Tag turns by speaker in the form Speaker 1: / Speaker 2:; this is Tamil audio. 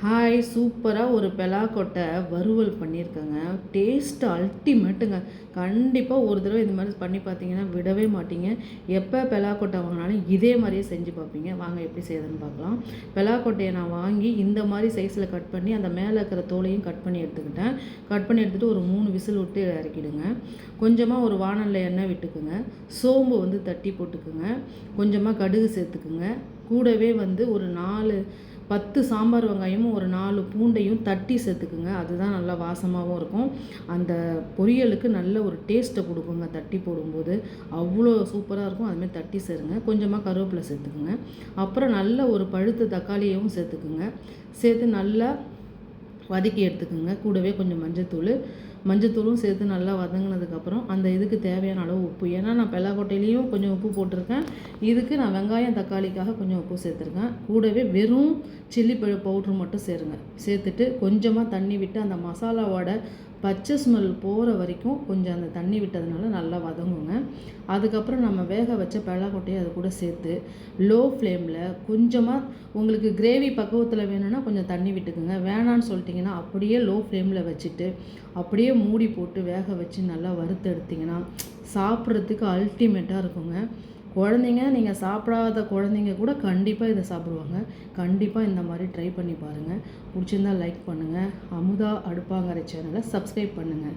Speaker 1: ஹாய், சூப்பராக ஒரு பெலாக்கொட்டை வறுவல் பண்ணியிருக்கேங்க. டேஸ்ட்டு அல்டிமேட்டுங்க. கண்டிப்பாக ஒரு தடவை இந்த மாதிரி பண்ணி பார்த்தீங்கன்னா விடவே மாட்டீங்க. எப்போ பெலாக்கொட்டை வாங்கினாலும் இதே மாதிரியே செஞ்சு பார்ப்பீங்க. வாங்க எப்படி செய்யுதுன்னு பார்க்கலாம். பெலாக்கொட்டையை நான் வாங்கி இந்த மாதிரி சைஸில் கட் பண்ணி அந்த மேலே இருக்கிற தோலையும் கட் பண்ணி எடுத்துக்கிட்டேன். கட் பண்ணி எடுத்துகிட்டு ஒரு 3 விசில் விட்டு இறக்கிடுங்க. கொஞ்சமாக ஒரு வாணலில் எண்ணெய் விட்டுக்குங்க. சோம்பு தட்டி போட்டுக்குங்க. கொஞ்சமாக கடுகு சேர்த்துக்குங்க. கூடவே ஒரு 10 சாம்பார் வெங்காயமும் ஒரு 4 பூண்டையும் தட்டி சேர்த்துக்குங்க. அதுதான் நல்லா வாசமாகவும் இருக்கும். அந்த பொரியலுக்கு நல்ல ஒரு டேஸ்ட்டை கொடுக்குங்க. தட்டி போடும்போது அவ்வளோ சூப்பராக இருக்கும். அதுமாதிரி தட்டி சேருங்க. கொஞ்சமாக கருவேப்பிலை சேர்த்துக்குங்க. அப்புறம் நல்ல ஒரு பழுத்த தக்காளியையும் சேர்த்துக்குங்க. சேர்த்து நல்லா வதக்கி எடுத்துக்கோங்க. கூடவே கொஞ்சம் மஞ்சத்தூளும் சேர்த்து நல்லா வதங்கினதுக்கப்புறம் அந்த இதுக்கு தேவையான அளவு உப்பு, ஏன்னா நான் பெலாக்கொட்டையிலையும் கொஞ்சம் உப்பு போட்டிருக்கேன். இதுக்கு நான் வெங்காயம் தக்காளிக்காக கொஞ்சம் உப்பு சேர்த்துருக்கேன். கூடவே வெறும் சில்லி பவுட்ரு மட்டும் சேர்த்துட்டு கொஞ்சமாக தண்ணி விட்டு அந்த மசாலாவோட பச்சை ஸ்மெல் போகிற வரைக்கும் கொஞ்சம் அந்த தண்ணி விட்டதுனால நல்லா வதங்குங்க. அதுக்கப்புறம் நம்ம வேக வச்ச பெலாக்கொட்டையை அது கூட சேர்த்து லோ ஃப்ளேமில் கொஞ்சமாக, உங்களுக்கு கிரேவி பக்குவத்தில் வேணும்னா கொஞ்சம் தண்ணி விட்டுக்குங்க. வேணான்னு சொல்லிட்டிங்கன்னா அப்படியே லோ ஃப்ளேமில் வச்சுட்டு அப்படியே மூடி போட்டு வேக வச்சு நல்லா வறுத்து எடுத்திங்கன்னா சாப்பிட்றதுக்கு அல்டிமேட்டாக இருக்குங்க. குழந்தைங்க, நீங்கள் சாப்பிடாத குழந்தைங்க கூட கண்டிப்பாக இதை சாப்பிடுவாங்க. கண்டிப்பாக இந்த மாதிரி ட்ரை பண்ணி பாருங்கள். பிடிச்சிருந்தால் லைக் பண்ணுங்கள். அமுதா அடுப்பாங்கரை சேனலை சப்ஸ்கிரைப் பண்ணுங்கள்.